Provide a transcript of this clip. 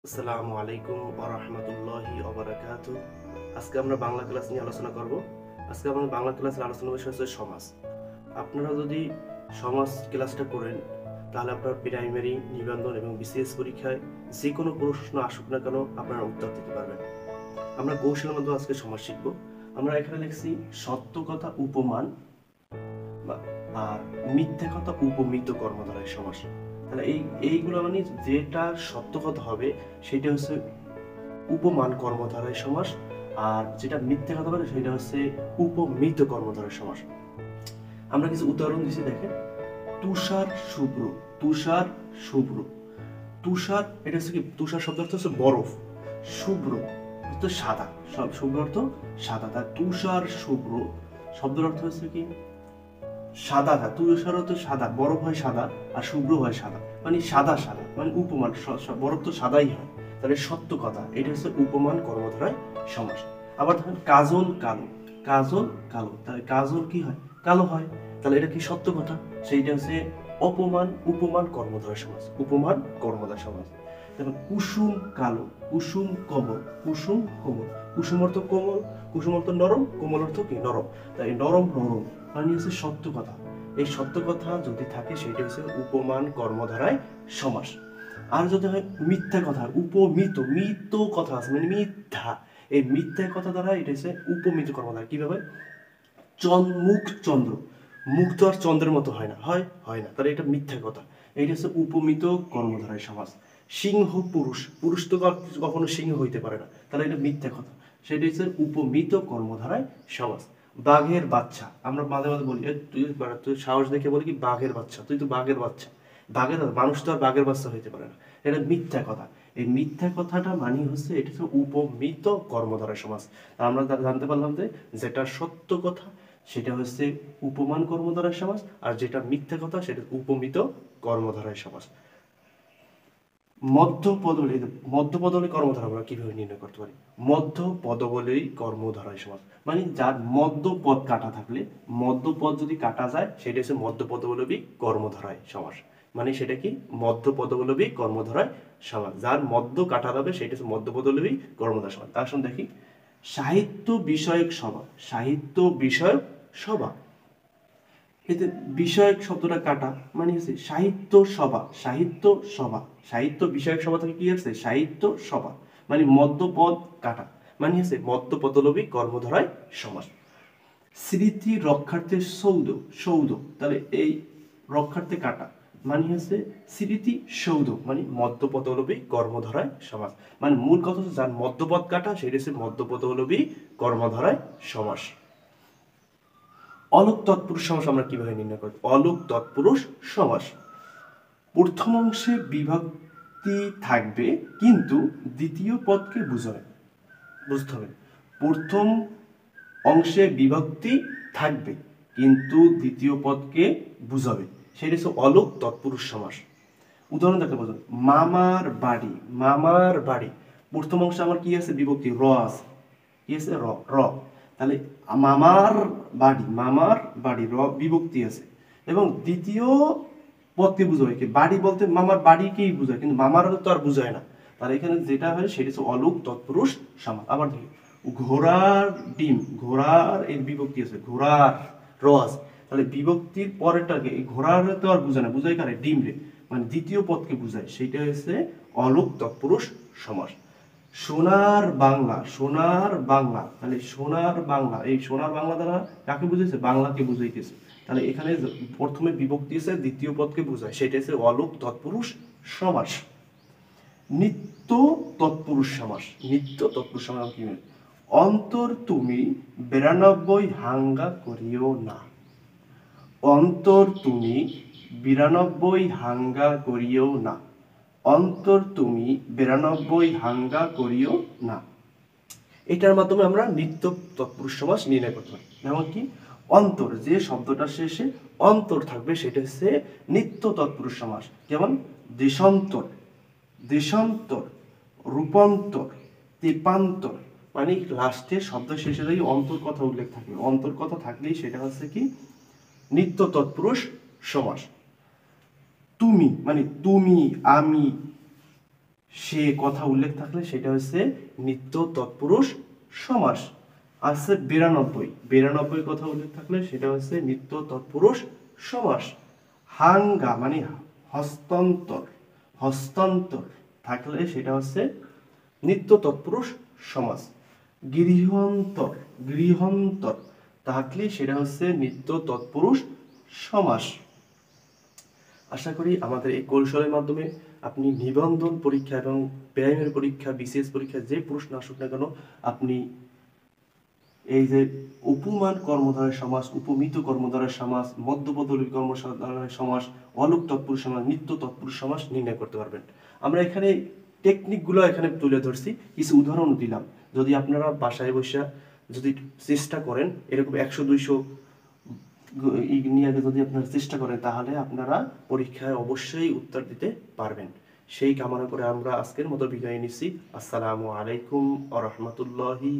আসসালামু আলাইকুম ওয়া রাহমাতুল্লাহি ওয়া বারাকাতুহু। আজকে আমরা বাংলা ক্লাস নিয়ে আলোচনা করব। আজকে আমাদের বাংলা ক্লাসের আলোচনার বিষয় হচ্ছে সমাজ। আপনারা যদি সমাজ ক্লাসটা করেন তাহলে আপনার প্রাইমারি, নিবন্ধন এবং বিসিএস পরীক্ষায় যে কোনো প্রশ্ন আসুক না কেন আপনারা উত্তর দিতে পারবেন। আমরা কৌশলের মধ্যে আজকে সমাজ শিখব। আমরা এখানে লিখছি সত্য কথা উপমান আর মিথ্যা কথা উপমিত কর্মধারয় সমাস। তাহলে এইগুলো মানে যেটা সত্য কথা হবে সেটা হচ্ছে উপমান কর্মধারয় সমাস, আর যেটা মিথ্যা কথা বলে সেটা হচ্ছে উপমিত কর্মধারয় সমাস। আমরা কিছু উদাহরণ দিচ্ছি, দেখেন। তুষার শুভ্র, তুষার শুভ্র। তুষার এটা হচ্ছে কি, তুষার শব্দ অর্থ হচ্ছে বরফ, শুভ্র অর্থ সাদা, সব শুভ্র অর্থ সাদা। তার তুষার শুভ্র শব্দের অর্থ হচ্ছে কি সাদা। তুষার তো সাদা, বরফ হয় সাদা আর শুভ্র হয় সাদা, মানে সাদা সাদা, মানে উপমান। বরফ তো সাদাই হয়, তাহলে সত্য কথা, এটা হচ্ছে উপমান কর্মধারয় সমাস। আবার ধরেন কাজল কালো, কাজল কালো, তাহলে কাজল কি হয়, কালো হয়, তাহলে এটা কি সত্য কথা, সেইটা হচ্ছে অপমান উপমান কর্মধারয় সমাস, উপমান কর্মধারয় সমাস। তারপর কুসুম কালো, কুসুম কোমল, কুসুম কোমল, কুসুম অর্থ কোমল, কুসুম অর্থ নরম, কোমল অর্থ কি নরম, তাই নরম নরম মানে হচ্ছে সত্য কথা। এই সত্য কথা যদি থাকে সেটা হচ্ছে উপমান কর্মধারায় সমাস। আর যদি হয় মিথ্যা কথা, উপমিত, মিত কথা আছে মানে মিথ্যা, এই মিথ্যা কথা দ্বারা এটা হচ্ছে উপমিত কর্মধারা। কিভাবে, মুখ চন্দ্র, মুখ তো আর চন্দ্রের মতো হয় না, হয় হয় না, তাহলে এটা মিথ্যা কথা, এটা হচ্ছে উপমিত কর্মধারায় সমাস। সিংহ পুরুষ, পুরুষ তো কখনো সিংহ হইতে পারে না, তাহলে এটা মিথ্যা কথা, সেটা হচ্ছে উপমিত কর্মধারায় সমাস। বাঘের বাচ্চা, আমরা মাঝে মাঝে বলি তুই সাহস দেখে বলি কি বাঘের বাচ্চা, তুই তো বাঘের বাচ্চা, বাঘের মানুষ তো আর বাঘের বাচ্চা হইতে পারে না, এটা মিথ্যা কথা। এই মিথ্যা কথাটা মানে হচ্ছে এটা হচ্ছে উপমিত কর্মধারায় সমাস। আমরা জানতে পারলাম যে যেটা সত্য কথা সেটা হচ্ছে উপমান কর্মধারয় সমাস, আর যেটা মিথ্যা কথা সেটা উপমিত কর্মধারয় সমাস। মধ্য পদবলী, মধ্য পদবলী কর্মধারা আমরা কিভাবে নির্ণয় করতে পারি? মধ্য পদবলী কর্মধারয় সমাস মানে যার মধ্য পদ কাটা থাকলে, মধ্য পদ যদি কাটা যায় সেটা হচ্ছে মধ্য পদবলী কর্মধারয় সমাস। মানে সেটা কি, মধ্য পদবলী কর্মধারয় সমাস, যার মধ্য কাটা যাবে সেটা হচ্ছে মধ্য পদবলী কর্মধারয় সমাস। তার সঙ্গে দেখি সাহিত্য বিষয়ক সভা, সাহিত্য বিষয়ক সভা, এতে বিষয়ক শব্দটা কাটা মানে হচ্ছে সাহিত্য সভা, সাহিত্য সভা, সাহিত্য বিষয়ক সভা থেকে কি হচ্ছে সাহিত্য সভা, মানে মধ্যপদ কাটা মানে হচ্ছে মধ্যপদলোভী কর্মধারায় সমাস। স্মৃতি রক্ষার্থে সৌধ, সৌধ, তাহলে এই রক্ষার্থে কাটা মানে হচ্ছে স্মৃতি সৌধ, মানে মধ্যপদলোভী কর্মধারায় সমাস। মানে মূল কথা হচ্ছে যার মধ্যপদ কাটা সেটা হচ্ছে মধ্যপদলোভী কর্মধারায় সমাস। অলোক তৎপুরুষ সমাস আমরা কিভাবে নির্ণয় করব? অলোক তৎপুরুষ সমাস, প্রথম অংশে বিভক্তি থাকবে কিন্তু দ্বিতীয় পদকে বুঝতে হবে। প্রথম অংশে বিভক্তি থাকবে কিন্তু দ্বিতীয় পদকে বুঝাবে, সেটা হচ্ছে অলোক তৎপুরুষ সমাস। উদাহরণ দেখতে পাচ্ছেন, মামার বাড়ি, মামার বাড়ি, প্রথম অংশে আমার কি আছে বিভক্তি, র আছে, কি আছে র, র, তাহলে মামার বাড়ি, মামার বাড়ি, র বিভক্তি আছে, এবং দ্বিতীয় পদকে বুঝায় কি, বাড়ি বলতে মামার বাড়িকেই বোঝায় কিন্তু মামার তো আর বুঝায় না, তাহলে এখানে যেটা হয় সেটা হচ্ছে অলোক তৎপুরুষ সমাস। আবার দেখি ঘোড়ার ডিম, ঘোড়ার এর বিভক্তি আছে, ঘোড়ার র আছে, তাহলে বিভক্তির পরেরটাকে এই ঘোড়ার তো আর বুঝায় না, বুঝায় কারে, ডিম রে, মানে দ্বিতীয় পদকে বুঝায়, সেটা হচ্ছে অলোক তৎপুরুষ সমাস। সোনার বাংলা, সোনার বাংলা, তাহলে সোনার বাংলা, এই সোনার বাংলা দ্বারা কাকে বুঝাইছে, বাংলাকে বুঝাইতেছে, তাহলে এখানে প্রথমে বিভক্তি আছে দ্বিতীয় পদকে বুঝায়, সেটা হচ্ছে অলোক তৎপুরুষ সমাস। নিত্য তৎপুরুষ সমাস, নিত্য তৎপুরুষ সমাস কি, অন্তর তুমি 92 হাঙ্গা করিও না, অন্তর তুমি 92 হাঙ্গা করিও না, অন্তর তুমি 92 হাঙ্গা করিও না। এটার মাধ্যমে আমরা নিত্য তৎপুরুষ সমাস নির্ণয় করতে পারি। যেমন কি, অন্তর, যে শব্দটা শেষে অন্তর থাকবে সেটা হচ্ছে নিত্য তৎপুরুষ সমাস। যেমন দেশান্তর, দেশান্তর, রূপান্তর, তেপান্তর, মানে লাস্টে শব্দ শেষে যদি অন্তর কথা উল্লেখ থাকে, অন্তর কথা থাকলেই সেটা হচ্ছে কি নিত্য তৎপুরুষ সমাস। তুমি মানে তুমি, আমি, সে কথা উল্লেখ থাকলে সেটা হচ্ছে নিত্য তৎপুরুষ সমাস। আছে 92 কথা উল্লেখ থাকলে সেটা হচ্ছে নিত্য তৎপুরুষ সমাস। হাঙ্গা মানে হস্তান্তর থাকলে সেটা হচ্ছে নিত্য তৎপুরুষ সমাস। গৃহন্তর থাকলে সেটা হচ্ছে নিত্য তৎপুরুষ সমাস। আশা করি আমাদের এই কৌশলের মাধ্যমে আপনি নিবন্ধন পরীক্ষা এবং প্রাইমারি পরীক্ষা, বিসিএস পরীক্ষা যে প্রশ্ন আসুক না কেন, আপনি এই যে উপমান কর্মধারয় সমাস, উপমিত কর্মধারয় সমাস, মধ্যপদী কর্মধারয় সমাস, অলুক তৎপুরুষ সমাস, নিত্য তৎপুরুষ সমাস নির্ণয় করতে পারবেন। আমরা এখানে টেকনিকগুলো এখানে তুলে ধরছি, কিছু উদাহরণ দিলাম। যদি আপনারা বাসায় বসে যদি চেষ্টা করেন, এরকম 100-200 নিয়ে যদি আপনারা চেষ্টা করেন, তাহলে আপনারা পরীক্ষায় অবশ্যই উত্তর দিতে পারবেন। সেই কামনা করে আমরা আজকের মতো বিদায় নিচ্ছি। আসসালামু আলাইকুম ওয়া রাহমাতুল্লাহি।